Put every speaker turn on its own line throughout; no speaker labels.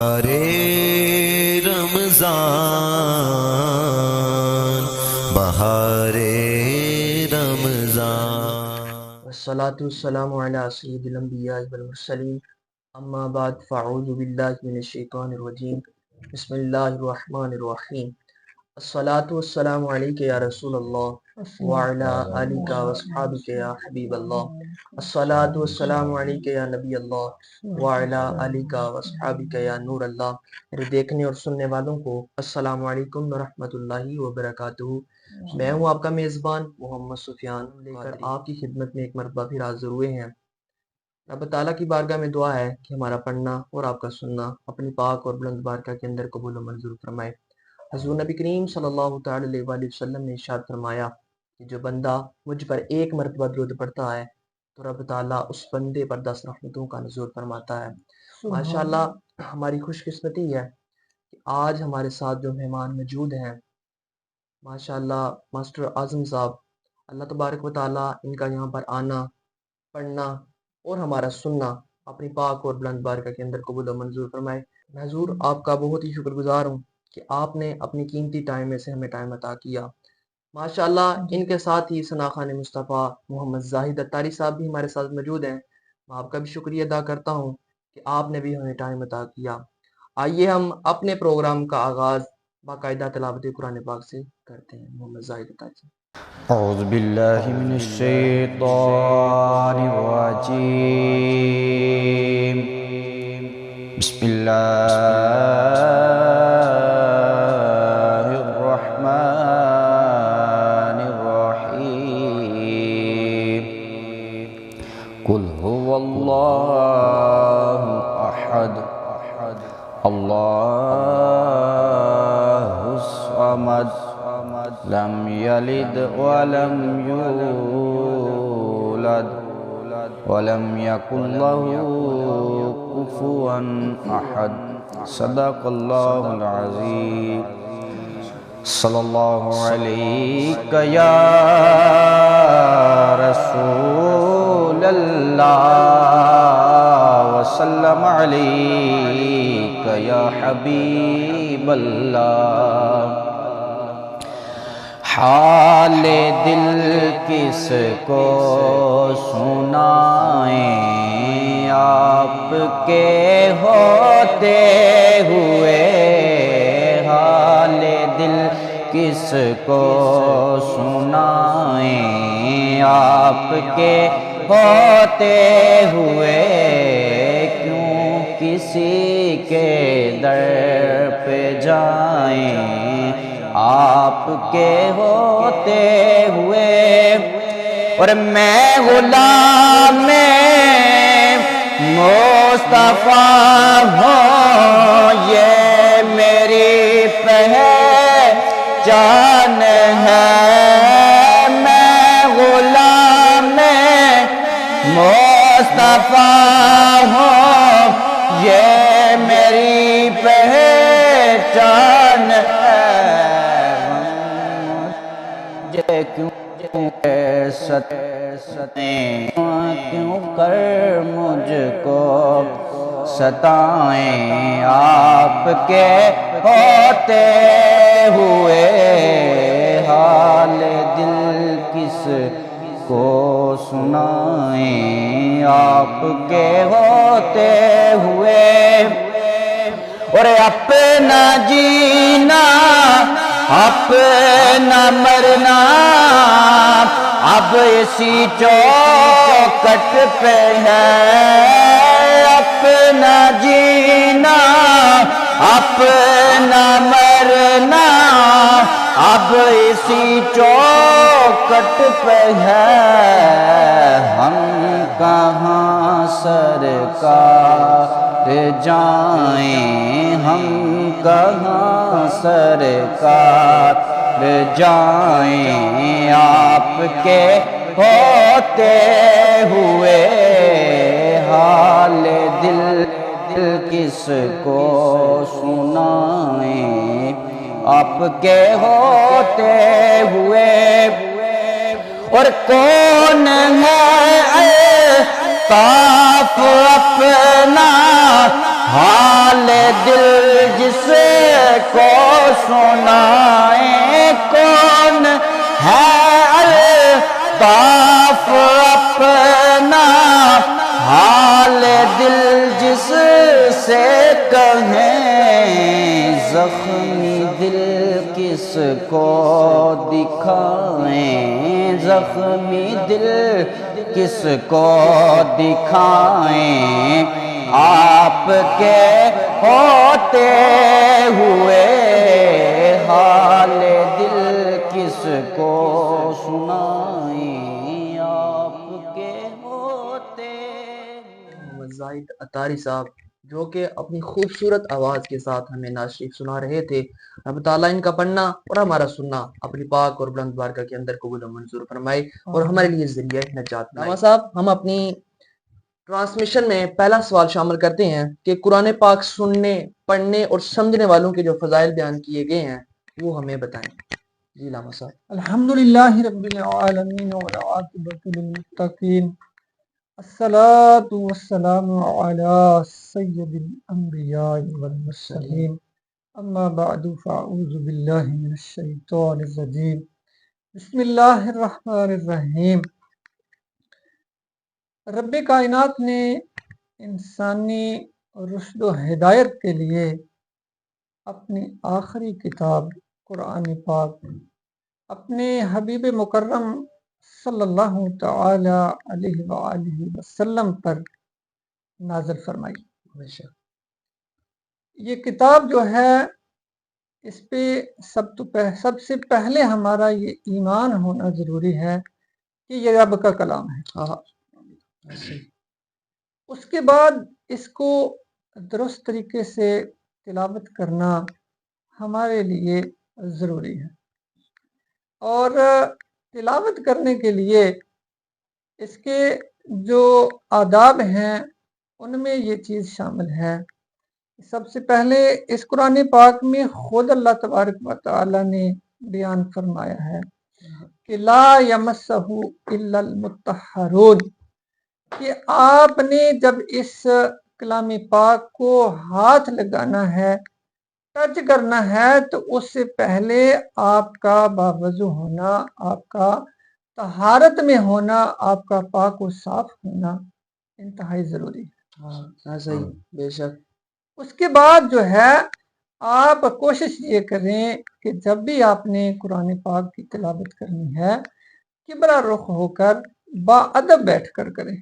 ارے رمضان بہارے رمضان
والصلاة والسلام على سید الانبیاء والمرسلین اما بعد فاعوذ باللہ من الشیطان الرجیم بسم اللہ الرحمن الرحیم الصلاة والسلام علیک یا رسول اللہ وعلا آلک واصحابک یا حبیب اللہ الصلاة والسلام علیک یا نبی اللہ وعلا آلک واصحابک یا نور اللہ۔ میرے دیکھنے اور سننے والوں کو السلام علیکم ورحمۃ اللہ وبرکاتہ۔ میں ہوں آپ کا میزبان محمد سفیان، لے کر آپ کی خدمت میں ایک مرتبہ پھر حاضر ہوئے ہیں۔ رب تعالیٰ کی بارگاہ میں دعا ہے کہ ہمارا پڑھنا اور آپ کا سننا اپنی پاک اور بلند بارگاہ کے اندر قبول و منظور فرمائے۔ حضور نبی کریم صلی اللہ تعالی علیہ وآلہ وسلم نے ارشاد فرمایا کہ جو بندہ مجھ پر ایک مرتبہ درود پڑھتا ہے تو رب تعالیٰ اس بندے پر 10 رحمتوں کا نزول فرماتا ہے۔ ماشاءاللہ ہماری خوش قسمتی ہے کہ آج ہمارے ساتھ جو مہمان موجود ہیں ماشاءاللہ ماسٹر اعظم صاحب، اللہ تبارک و تعالیٰ ان کا یہاں پر آنا، پڑھنا اور ہمارا سننا اپنی پاک اور بلند بارگاہ کے اندر قبول و منظور فرمائے۔ میں حضور آپ کا بہت ہی شکر گزار ہوں کہ آپ نے اپنی قیمتی ٹائم میں سے ہمیں ٹائم عطا کیا۔ ماشاءاللہ ان کے ساتھ ہی ثنا خان مصطفیٰ محمد زاہد اتاری صاحب بھی ہمارے ساتھ موجود ہیں۔ میں آپ کا بھی شکریہ ادا کرتا ہوں کہ آپ نے بھی ہمیں ٹائم عطا کیا۔ آئیے ہم اپنے پروگرام کا آغاز باقاعدہ تلاوت قرآن پاک سے کرتے ہیں۔ محمد زاہد اتاری صاحب۔
اعوذ باللہ من الشیطان الرجیم بسم اللہ الرحمن الرحیم قل هو اللہ احد اللہ الصمد لم یلد ولم یولد ولم یکن له کفوا احد صدق اللہ العظیم صلی اللہ علیک یا رسول اللہ وسلم علیک یا حبیب اللہ۔ حال دل کس کو سنائیں آپ کے ہوتے ہوئے، حال دل کس کو سنائیں آپ کے ہوتے ہوئے، کیوں کسی کے در پہ جائیں آپ کے ہوتے ہوئے۔ اور میں غلام مصطفیٰ ہوں، یہ میری پہچان ہے۔ میں غلام مصطفیٰ ہوں، یہ میری پہچان ہے۔ کیوں کر مجھ کو ستائیں آپ کے ہوتے ہوئے، حال دل کس کو سنائیں آپ کے ہوتے ہوئے۔ اور اپنا جینا اپنا مرنا اب اسی چوکٹ پہ ہے، اپنا جینا اپنا مرنا اب اسی چوکٹ پہ ہے۔ ہم کہاں سرکار جائیں، ہم کہاں سرکار جائیں آپ کے ہوتے ہوئے، حال دل کس کو سنائیں آپ کے ہوتے ہوئے۔ اور کون ہے الطاف اپنا حال دل جس کو سنائیں کون ہے الطاف اپنا حال دل جس سے کہیں زخمی دل کس کو دکھائیں زخمی دل کس کو دکھائیں آپ کے ہوتے ہوئے حال دل کس کو سنائیں آپ کے ہوتے
محمد زاہد عطاری صاحب جو کہ اپنی خوبصورت آواز کے ساتھ ہمیں نعت شریف سنا رہے تھے. رب تعالیٰ ان کا پڑھنا اور ہمارا سننا اپنی پاک اور بلند بارگاہ کے اندر قبول و منظور فرمائے اور ہمارے لیے ذریعہ نجات بنائے. صاحب ہم اپنی ٹرانسمیشن میں پہلا سوال شامل کرتے ہیں کہ قرآن پاک سننے پڑھنے اور سمجھنے والوں کے جو فضائل بیان کیے گئے ہیں وہ ہمیں بتائیں. جی علامہ صاحب.
الحمدللہ رب العالمین والعاقبۃ للمتقین الصلاۃ والسلام علی سید الانبیاء والمرسلین اما بعد فاعوذ باللہ من الشیطان الرجیم بسم اللہ الرحمن الرحیم. رب کائنات نے انسانی رشد و ہدایت کے لیے اپنی آخری کتاب قرآن پاک اپنے حبیب مکرم صلی اللہ تعالی علیہ وآلہ وسلم پر نازل فرمائی. یہ کتاب جو ہے اس پہ سب سے پہلے ہمارا یہ ایمان ہونا ضروری ہے کہ یہ رب کا کلام ہے. اس کے بعد اس کو درست طریقے سے تلاوت کرنا ہمارے لیے ضروری ہے اور تلاوت کرنے کے لیے اس کے جو آداب ہیں ان میں یہ چیز شامل ہے. سب سے پہلے اس قرآن پاک میں خود اللہ تبارک و تعالی نے بیان فرمایا ہے کہ لا یمسہ الا المطہرون، کہ آپ نے جب اس کلام پاک کو ہاتھ لگانا ہے ٹچ کرنا ہے تو اس سے پہلے آپ کا باوضو ہونا، آپ کا طہارت میں ہونا، آپ کا پاک و صاف ہونا انتہائی ضروری ہے.
صحیح بے شک.
اس کے بعد جو ہے آپ کوشش یہ کریں کہ جب بھی آپ نے قرآن پاک کی تلاوت کرنی ہے قبلہ رخ ہو کر با ادب بیٹھ کر کریں.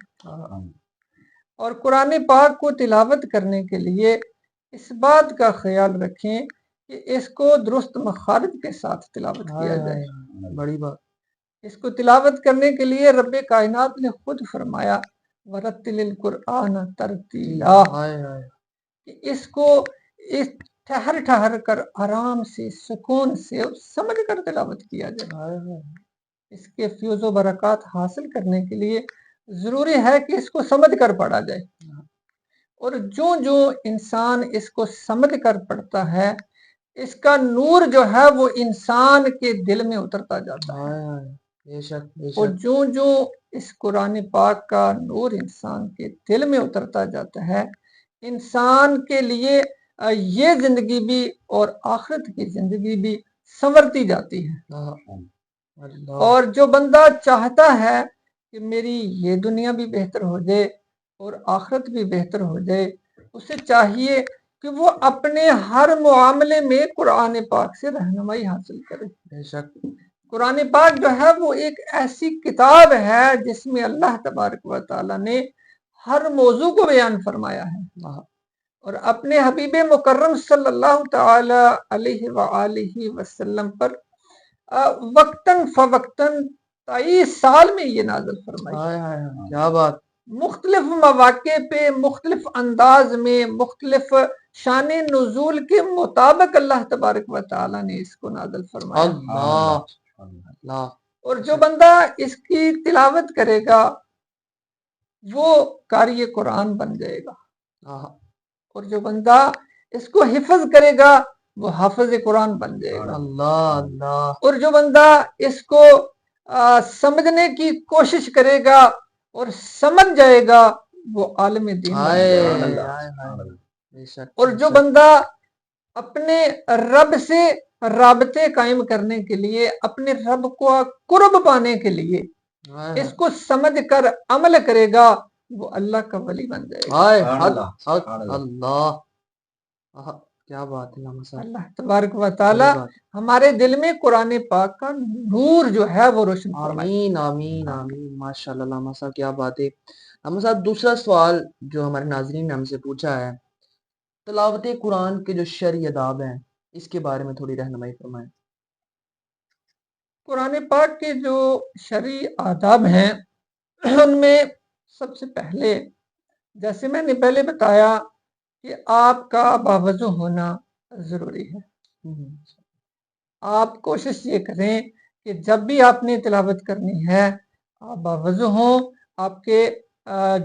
اور قرآن پاک کو تلاوت کرنے کے لیے اس بات کا خیال رکھیں کہ اس کو درست مخارج کے ساتھ تلاوت کیا جائے.
بڑی بات.
اس کو تلاوت کرنے کے لیے رب کائنات نے خود فرمایا وَرَتِّلِ الْقُرْآنَ تَرْتِيلًا، کہ اس کو اس ٹھہر ٹھہر کر آرام سے سکون سے سمجھ کر تلاوت کیا جائے. اس کے فیوز و برکات حاصل کرنے کے لیے ضروری ہے کہ اس کو سمجھ کر پڑھا جائے. اور جو انسان اس کو سمجھ کر پڑھتا ہے اس کا نور جو ہے وہ انسان کے دل میں اترتا جاتا ہے. اور جو اس قرآن پاک کا نور انسان کے دل میں اترتا جاتا ہے انسان کے لیے یہ زندگی بھی اور آخرت کی زندگی بھی سنورتی جاتی ہے. اور جو بندہ چاہتا ہے کہ میری یہ دنیا بھی بہتر ہو جائے اور آخرت بھی بہتر ہو جائے اسے چاہیے کہ وہ اپنے ہر معاملے میں قرآن پاک سے رہنمائی حاصل کرے.
بے شک.
قرآن پاک جو ہے وہ ایک ایسی کتاب ہے جس میں اللہ تبارک و تعالی نے ہر موضوع کو بیان فرمایا ہے اور اپنے حبیب مکرم صلی اللہ تعالی علیہ وآلہ وسلم پر وقتاً فوقتاً 23 سال میں یہ نازل فرمائی.
کیا بات.
مختلف مواقع پہ مختلف انداز میں مختلف شان نزول کے مطابق اللہ تبارک و تعالی نے اس کو نازل فرمایا.
اللہ.
اور جو بندہ اس کی تلاوت کرے گا وہ قاری قرآن بن جائے گا اور جو بندہ اس کو حفظ کرے گا وہ حافظ قرآن بن جائے گا.
اللہ.
اور جو بندہ اس کو سمجھنے کی کوشش کرے گا اور سمجھ جائے گا وہ عالم دین بن جائے گا.
بے شک
اور جو بندہ اپنے رب سے رابطے قائم کرنے کے لیے، اپنے رب کو قرب پانے کے لیے اس کو سمجھ کر عمل کرے گا، وہ اللہ کا ولی بن جائے گا۔
اللہ کیا بات ہے علامہ صاحب،
اللہ تبارک و تعالی ہمارے دل میں قرآن پاک کا نور جو ہے وہ روشن فرمائے۔
آمین آمین آمین، ماشاء اللہ علامہ صاحب کیا بات ہے۔ علامہ صاحب دوسرا سوال جو ہمارے ناظرین نے ہم سے پوچھا ہے، تلاوت قرآن کے جو شرعی آداب ہیں اس کے بارے میں تھوڑی رہنمائی فرمائیں۔
قرآن پاک کے جو شرعی آداب ہیں ان میں سب سے پہلے، جیسے میں نے پہلے بتایا کہ آپ کا باوضو ہونا ضروری ہے۔ آپ کوشش یہ کریں کہ جب بھی آپ نے تلاوت کرنی ہے آپ باوضو ہوں، آپ کے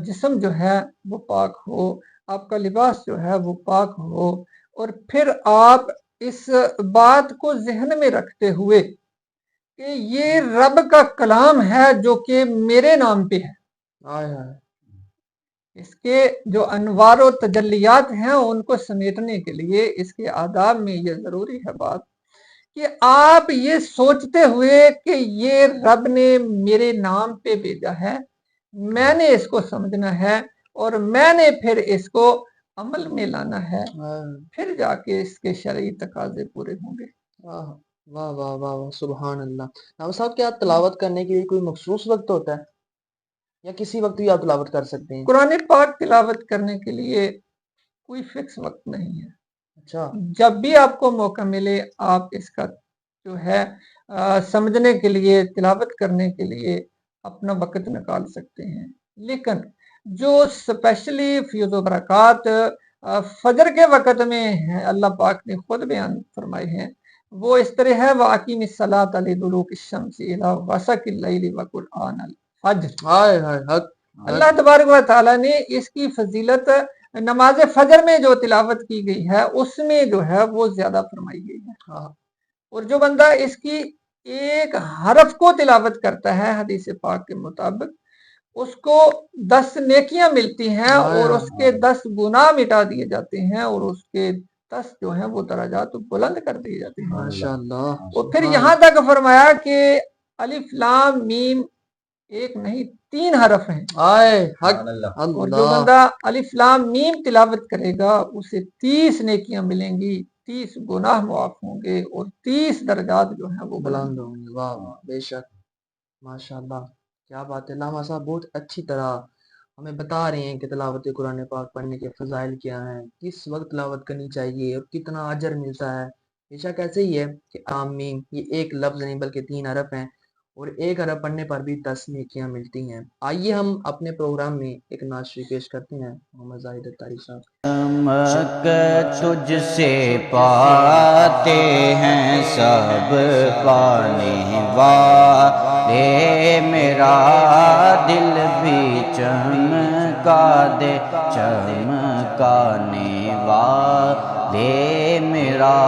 جسم جو ہے وہ پاک ہو، آپ کا لباس جو ہے وہ پاک ہو، اور پھر آپ اس بات کو ذہن میں رکھتے ہوئے کہ یہ رب کا کلام ہے جو کہ میرے نام پہ ہے، اس کے جو انوار و تجلیات ہیں ان کو سمیٹنے کے لیے اس کے آداب میں یہ ضروری ہے بات کہ آپ یہ سوچتے ہوئے کہ یہ رب نے میرے نام پہ بھیجا ہے، میں نے اس کو سمجھنا ہے اور میں نے پھر اس کو عمل میں لانا ہے، پھر جا کے اس کے شرعی تقاضے پورے ہوں گے۔
واہ واہ واہ واہ، سبحان اللہ۔ علامہ صاحب کیا تلاوت کرنے کے لیے کوئی مخصوص وقت ہوتا ہے یا کسی وقت بھی آپ تلاوت کر سکتے ہیں؟
قرآن پاک تلاوت کرنے کے لیے کوئی فکس وقت نہیں ہے،
اچھا،
جب بھی آپ کو موقع ملے آپ اس کا جو ہے سمجھنے کے لیے، تلاوت کرنے کے لیے اپنا وقت نکال سکتے ہیں، لیکن جو اسپیشلی فیض و برکات فجر کے وقت میں ہیں اللہ پاک نے خود بیان فرمائے ہیں، وہ اس طرح ہے وَأَقِمِ الصَّلَاةَ لِدُلُوكِ الشَّمْسِ إِلَىٰ غَسَقِ اللَّيْلِ وَقُرْآنَ الْفَجْرِ۔ اللہ تبارک و تعالیٰ نے اس کی فضیلت نماز فجر میں جو تلاوت کی گئی ہے اس میں جو ہے وہ زیادہ فرمائی گئی ہے، اور جو بندہ اس کی ایک حرف کو تلاوت کرتا ہے حدیث پاک کے مطابق اس کو 10 نیکیاں ملتی ہیں اور اس کے 10 گناہ مٹا دیے جاتے ہیں اور اس کے 10 جو ہیں وہ درجات بلند کر دیے جاتے ہیں۔
ماشاءاللہ۔
اور پھر یہاں تک فرمایا کہ الف لام میم ایک نہیں 3 حرف ہیں، اور جو بندہ الف لام میم تلاوت کرے گا اسے 30 نیکیاں ملیں گی، 30 گناہ معاف ہوں گے اور 30 درجات جو ہیں وہ
بلند ہوں گے۔ واہ واہ، بے شک، ماشاءاللہ کیا بات ہے۔ علامہ صاحب بہت اچھی طرح ہمیں بتا رہے ہیں کہ تلاوت قرآن پاک پڑھنے کے فضائل کیا ہیں، کس وقت تلاوت کرنی چاہیے اور کتنا اجر ملتا ہے۔ بے شک ایسے ہی ہے کہ آمین یہ ایک لفظ نہیں بلکہ 3 حرف ہیں اور ایک حرف پڑھنے پر بھی 10 نیکیاں ملتی ہیں۔ آئیے ہم اپنے پروگرام میں ایک نعت شریف پیش کرتے ہیں محمد زاہد الطاری صاحب۔
چمک تجھ سے پاتے ہیں سب پانے والے، میرا دل بھی چمکا دے چمکانے والے، میرا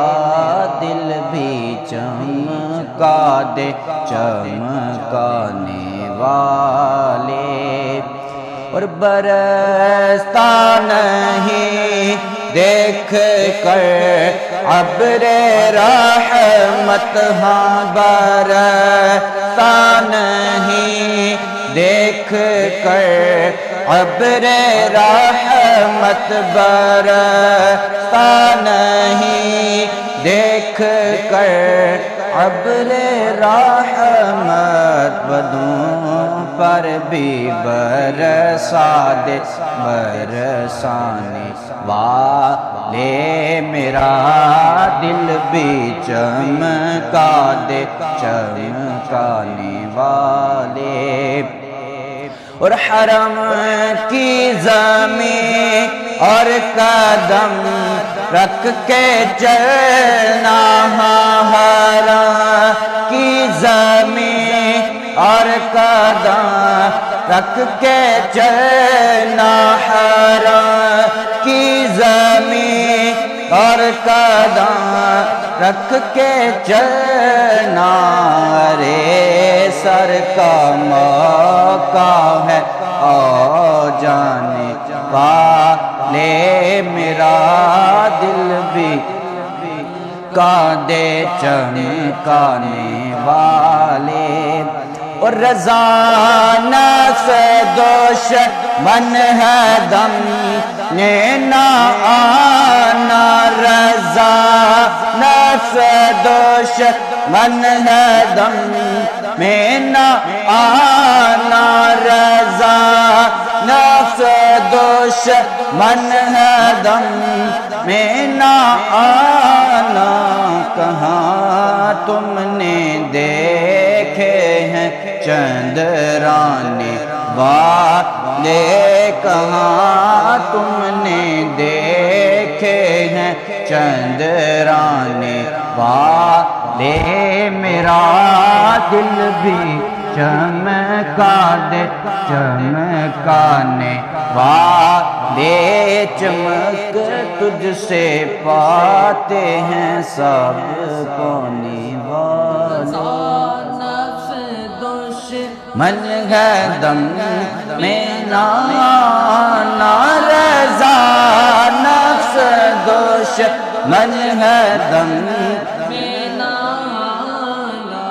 دل بھی چمکا دے چمکانے والے، اور برستا نہیں دیکھ کر ابر رحمت، ہاں برستا نہیں دیکھ کر ابر رحمت، برستا نہیں دیکھ کر ابر رحمت، بدوں پر بھی برسا دے برسانے والے، میرا دل بھی چمکا دے چمکانے والے، اور حرم کی زمین اور قدم رکھ کے چلنا، حرم کی زمین اور قدم رکھ کے چلنا، حرم کی زمین اور قدم رکھ کے چلنا، رے سر کا موقع ہے آ جانے والے، والے میرا دل بھی دے چمکانے والے، اور رضا نفس دشمن ہے دم نے نہ آنا، رضا نفس دشمن ہے دم میں نہ آنا، رضا نفس دشمن ہے دم میں نہ آنا، کہاں تم نے دیکھے ہیں چندرانے والے، کہاں تم نے دیکھے ہیں چندرانے والے، میرا دل بھی چمکا دے چمکانے والے، چمک تجھ سے پاتے ہیں سب پانے والے، من ہے دم میں نہ آنا، رضا نفس دشمن ہے دم میں نہ آنا،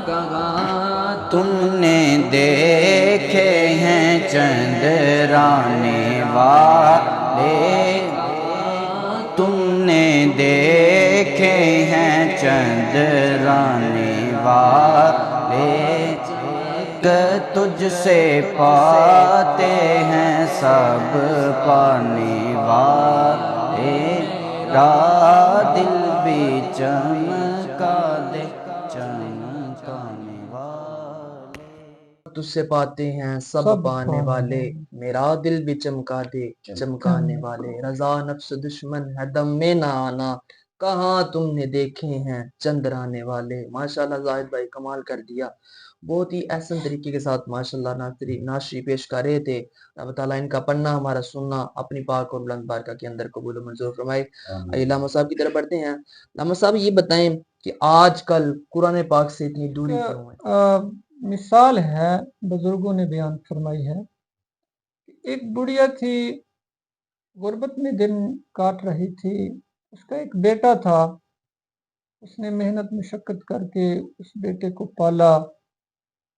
کہاں تم نے دیکھے ہیں چندرانے والے، تم نے دیکھے ہیں چندرانے والے، تجھ سے پاتے ہیں سب پانے والے، را دل بھی چمکا دے چمکانے والے،
تجھ سے پاتے ہیں سب پانے والے، میرا دل بھی چمکا دے چمکانے والے، رضا نفس دشمن ہے دم میں نہ آنا، کہاں تم نے دیکھے ہیں چندرانے والے۔ ماشاءاللہ زاہد بھائی کمال کر دیا، بہت ہی احسن طریقے کے ساتھ ماشاءاللہ ناشری پیش کر رہے تھے۔ رب تعالیٰ ان کا پڑھنا ہمارا سننا اپنی پاک اور بلند بارگاہ کے اندر قبول و منظور فرمائے۔ علامہ صاحب کی طرف بڑھتے ہیں۔ علامہ صاحب یہ بتائیں کہ آج کل قرآن پاک سے اتنی دوری کیوں ہے؟
مثال ہے بزرگوں نے بیان فرمائی ہے، ایک بڑھیا تھی، غربت میں دن کاٹ رہی تھی، اس کا ایک بیٹا تھا، اس نے محنت مشقت کر کے اس بیٹے کو پالا،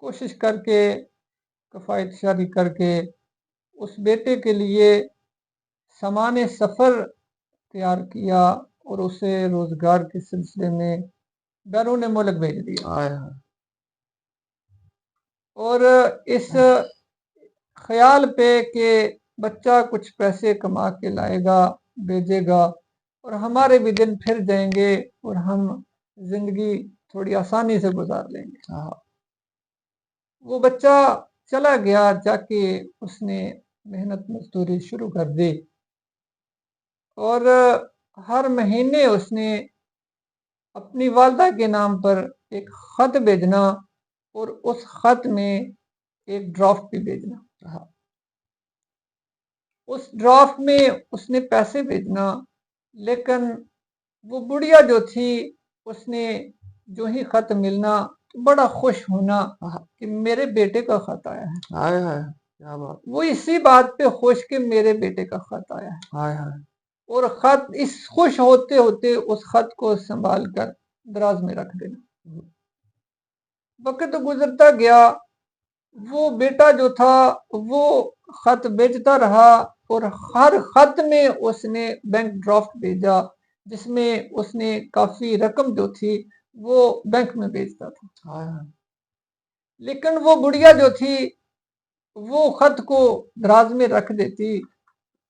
کوشش کر کے کفایت شاری کر کے اس بیٹے کے لیے سامان سفر تیار کیا اور اسے روزگار کے سلسلے میں بیرون ملک بھیج دیا، اور اس خیال پہ کہ بچہ کچھ پیسے کما کے لائے گا بھیجے گا اور ہمارے بھی دن پھر جائیں گے اور ہم زندگی تھوڑی آسانی سے گزار لیں گے۔ وہ بچہ چلا گیا، جا کے اس نے محنت مزدوری شروع کر دی اور ہر مہینے اس نے اپنی والدہ کے نام پر ایک خط بھیجنا اور اس خط میں ایک ڈرافٹ بھی بھیجنا، اس ڈرافٹ میں اس نے پیسے بھیجنا، لیکن وہ بڑھیا جو تھی اس نے جو ہی خط ملنا بڑا خوش ہونا کہ میرے بیٹے کا خط آیا ہے، وہ اسی بات پہ خوش کہ میرے بیٹے کا خط آیا ہے، اور خط اس خوش ہوتے ہوتے اس خط کو سنبھال کر دراز میں رکھ دینا۔ وقت گزرتا گیا، وہ بیٹا جو تھا وہ خط بھیجتا رہا اور ہر خط میں اس نے بینک ڈرافٹ بھیجا، جس میں اس نے کافی رقم جو تھی وہ بینک میں بھیجتا تھا، لیکن وہ بڑھیا جو تھی وہ خط کو دراز میں رکھ دیتی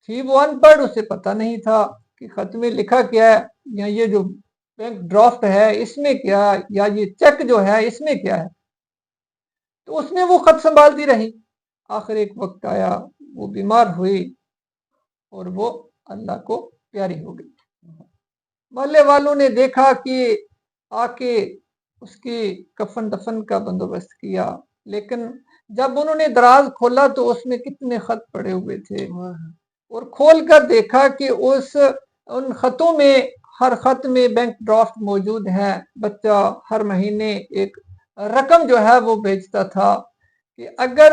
تھی، وہ ان پڑھ، اسے پتہ نہیں تھا کہ خط میں لکھا کیا ہے، یا یہ جو بینک ڈرافٹ ہے اس میں کیا ہے، یا یہ چیک جو ہے اس میں کیا ہے، تو اس نے وہ خط سنبھالتی رہی۔ آخر ایک وقت آیا، وہ بیمار ہوئی اور وہ اللہ کو پیاری ہو گئی۔ محلے والوں نے دیکھا کہ آ کے اس کی کفن دفن کا بندوبست کیا، لیکن جب انہوں نے دراز کھولا تو اس میں کتنے خط پڑے ہوئے تھے، اور کھول کر دیکھا کہ ان خطوں میں ہر خط میں بینک ڈرافٹ موجود ہے۔ بچہ ہر مہینے ایک رقم جو ہے وہ بھیجتا تھا کہ اگر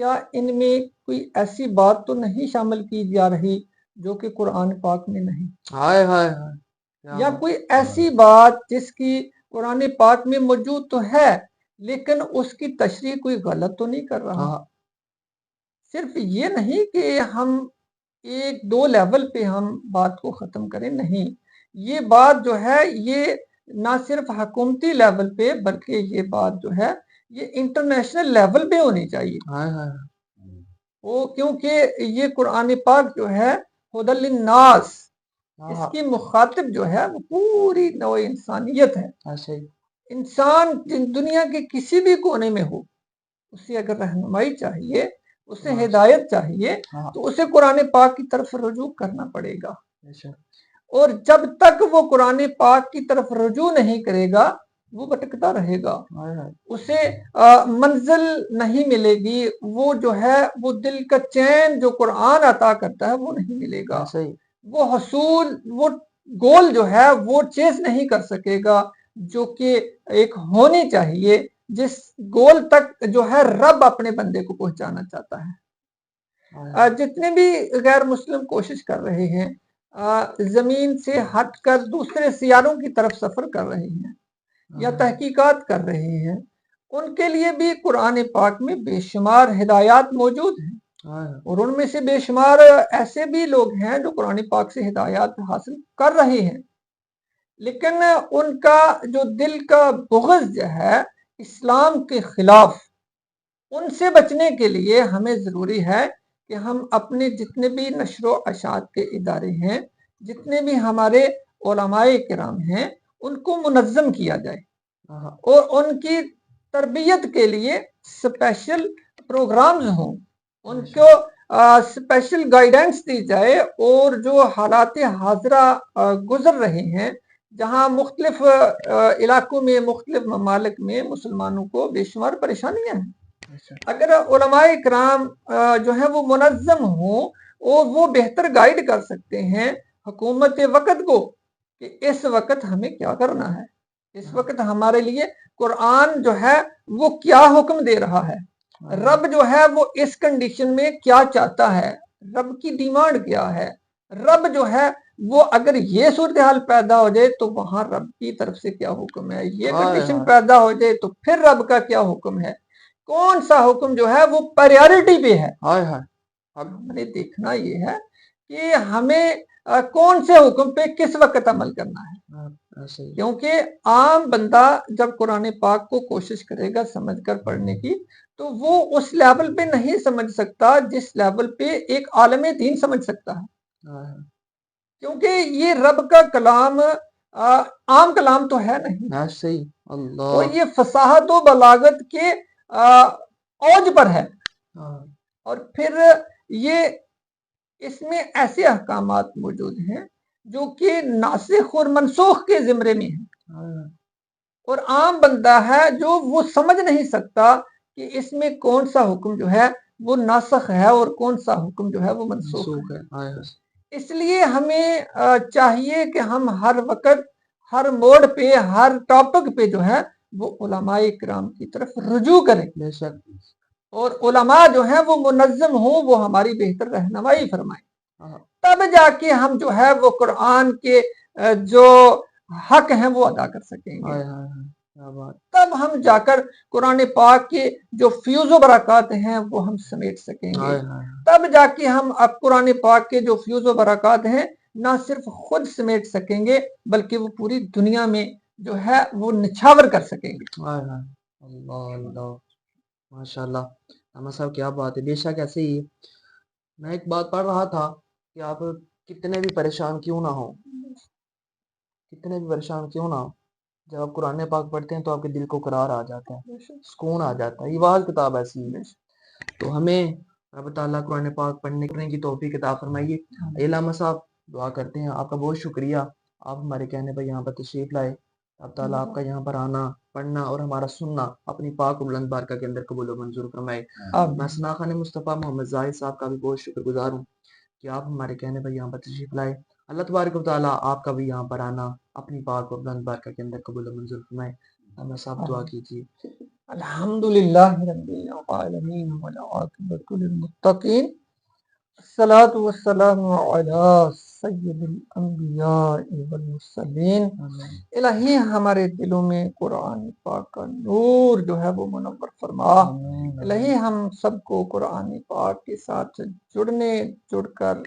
کیا ان میں کوئی ایسی بات تو نہیں شامل کی جا رہی جو کہ قرآن پاک میں نہیں؟
ہائے ہائے ہائے،
یا کوئی ایسی بات جس کی قرآن پاک میں موجود تو ہے لیکن اس کی تشریح کوئی غلط تو نہیں کر رہا؟ صرف یہ نہیں کہ ہم ایک دو لیول پہ ہم بات کو ختم کریں، نہیں، یہ بات جو ہے یہ نہ صرف حکومتی لیول پہ بلکہ یہ بات جو ہے یہ انٹرنیشنل لیول پہ ہونی چاہیے۔ وہ کیونکہ یہ قرآن پاک جو ہے ہدی للناس، اس کی مخاطب جو ہے وہ پوری نوع انسانیت ہے۔ انسان دنیا کے کسی بھی کونے میں ہو، اسے اگر رہنمائی چاہیے، اسے ہدایت چاہیے تو اسے قرآن پاک کی طرف رجوع کرنا پڑے گا، اور جب تک وہ قرآن پاک کی طرف رجوع نہیں کرے گا وہ بھٹکتا رہے گا، اسے منزل نہیں ملے گی، وہ جو ہے وہ دل کا چین جو قرآن عطا کرتا ہے وہ نہیں ملے گا، وہ حصول، وہ گول جو ہے وہ چیز نہیں کر سکے گا جو کہ ایک ہونی چاہیے، جس گول تک جو ہے رب اپنے بندے کو پہنچانا چاہتا ہے۔ جتنے بھی غیر مسلم کوشش کر رہے ہیں، زمین سے ہٹ کر دوسرے سیاروں کی طرف سفر کر رہے ہیں یا تحقیقات کر رہے ہیں، ان کے لیے بھی قرآن پاک میں بے شمار ہدایات موجود ہیں، اور ان میں سے بے شمار ایسے بھی لوگ ہیں جو قرآن پاک سے ہدایات حاصل کر رہے ہیں، لیکن ان کا جو دل کا بغض جو ہے اسلام کے خلاف، ان سے بچنے کے لیے ہمیں ضروری ہے کہ ہم اپنے جتنے بھی نشر و اشاعت کے ادارے ہیں، جتنے بھی ہمارے علماء کرام ہیں، ان کو منظم کیا جائے اور ان کی تربیت کے لیے اسپیشل پروگرامز ہوں، ان کو اسپیشل گائیڈنس دی جائے، اور جو حالات حاضرہ گزر رہے ہیں، جہاں مختلف علاقوں میں، مختلف ممالک میں مسلمانوں کو بے شمار پریشانیاں ہیں، اگر علماء کرام جو ہے وہ منظم ہوں اور وہ بہتر گائیڈ کر سکتے ہیں حکومت وقت کو کہ اس وقت ہمیں کیا کرنا ہے، اس وقت ہمارے لیے قرآن جو ہے وہ کیا حکم دے رہا ہے، رب جو ہے وہ اس کنڈیشن میں کیا چاہتا ہے، رب کی ڈیمانڈ کیا ہے، رب جو ہے وہ اگر یہ صورتحال پیدا ہو جائے تو وہاں رب کی طرف سے کیا حکم ہے، یہ کنڈیشن پیدا ہو جائے تو پھر رب کا کیا حکم ہے، کون سا حکم جو ہے وہ پریارٹی پہ ہے۔ اب ہم نے دیکھنا یہ ہے کہ ہمیں کون سے حکم پہ کس وقت عمل کرنا ہے، کیونکہ عام بندہ جب قرآن پاک کو کوشش کرے گا سمجھ کر پڑھنے کی تو وہ اس لیول پہ نہیں سمجھ سکتا جس لیول پہ ایک عالم دین سمجھ سکتا ہے، کیونکہ یہ رب کا کلام عام کلام تو ہے نہیں، اور یہ فصاحت و بلاغت کے اوج پر ہے، اور پھر یہ اس میں ایسے احکامات موجود ہیں جو کہ ناسخ اور منسوخ کے زمرے میں ہیں، اور عام بندہ ہے جو وہ سمجھ نہیں سکتا کہ اس میں کون سا حکم جو ہے وہ ناسخ ہے اور کون سا حکم جو ہے وہ منسوخ ہے۔ اس لیے ہمیں چاہیے کہ ہم ہر وقت، ہر موڑ پہ، ہر ٹاپک پہ جو ہے وہ علماء کرام کی طرف رجوع کریں، اور علماء جو ہیں وہ منظم ہوں، وہ ہماری بہتر رہنمائی فرمائیں، تب جا کے ہم جو ہے وہ قرآن کے جو حق ہیں وہ ادا کر سکیں گے، تب ہم جا کر قرآن پاک کے جو فیوز و برکات ہیں وہ ہم سمیٹ سکیں گے، تب جا کے ہم اب قرآن پاک کے جو فیوز و برکات ہیں نہ صرف خود سمیٹ سکیں گے بلکہ وہ پوری دنیا میں جو ہے وہ نچھاور کر سکیں گے۔
اللہ، ماشاء اللہ، احمد صاحب کیا بات ہے، بے شک ایسے ہی۔ میں ایک بات پڑھ رہا تھا کہ آپ کتنے بھی پریشان کیوں نہ ہو، کتنے بھی پریشان کیوں نہ ہو، جب آپ قرآن پاک پڑھتے ہیں تو آپ کے دل کو قرار آ جاتا ہے، سکون آ جاتا ہے، یہ واحد کتاب ایسی ہے۔ تو ہمیں رب تعالیٰ قرآن پاک پڑھنے کی توفیق عطا فرمائیے۔ علامہ صاحب دعا کرتے ہیں، آپ کا بہت شکریہ، آپ ہمارے کہنے پر یہاں پر تشریف لائے، اب تعالیٰ آپ کا یہاں پر آنا، پڑھنا اور ہمارا سننا اپنی پاک و بلند بارگاہ کے اندر قبول و منظور فرمائے۔ میں ثنا خان مصطفیٰ محمد زاہد صاحب کا بھی بہت شکر گزار ہوں کہ آپ ہمارے کہنے پر یہاں پر تشریف لائے، اللہ تبارک و تعالیٰ آپ کا بھی یہاں پر آنا اپنی پاک و بلند بارگاہ کے اندر قبول و منظور فرمائے۔ ہمیں صاحب دعا کیجیے۔
الحمدللہ رب العالمین والعاقبۃ للمتقین الصلاۃ والسلام علی سید الانبیاء والمرسلین۔ الہی ہمارے دلوں میں قرآن پاک کا نور جو ہے وہ منور فرما۔ الہی ہم سب کو قرآن پاک کے ساتھ جڑ کر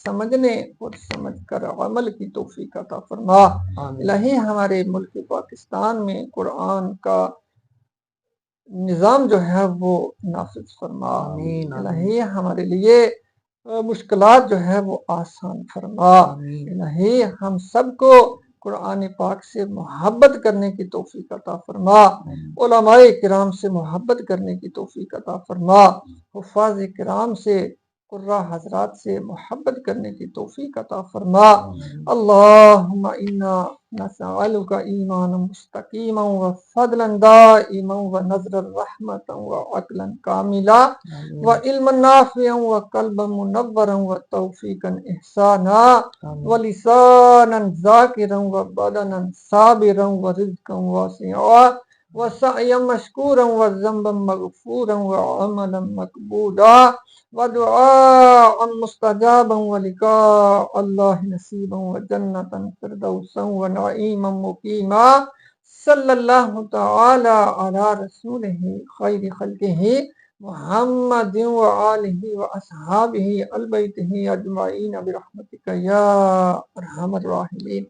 سمجھنے اور سمجھ کر عمل کی توفیق عطا فرما۔ الہی ہمارے ملک پاکستان میں قرآن کا نظام جو ہے وہ نافذ فرما۔ الہی ہمارے لیے مشکلات جو ہے وہ آسان فرما۔ الہی ہم سب کو قرآن پاک سے محبت کرنے کی توفیق عطا فرما۔ علماء کرام سے محبت کرنے کی توفیق عطا فرما۔ حفاظ کرام سے قراء حضرات سے محبت کرنے کی توفیق عطا فرما۔ اللہم انا نسألک ایمانا مستقیما وفضلا دائما ونظرا رحمتا وعقلا کاملا وعلما نافعا وقلبا منورا وتوفیقا احسانا ولسانا ذاکرا وبدنا صابرا ورزقا واسعا وسعیا مشکورا وذنبا مغفورا وعملا مقبولا ودعاء مستجابا ولقاء اللہ نصیبا وجنة فردوسا ونعیما مقیما صلی اللہ تعالی علی رسولہ خیر خلقہ محمد وآلہ واصحابہ البیتہ اجمعین برحمتک یا ارحم الراحمین۔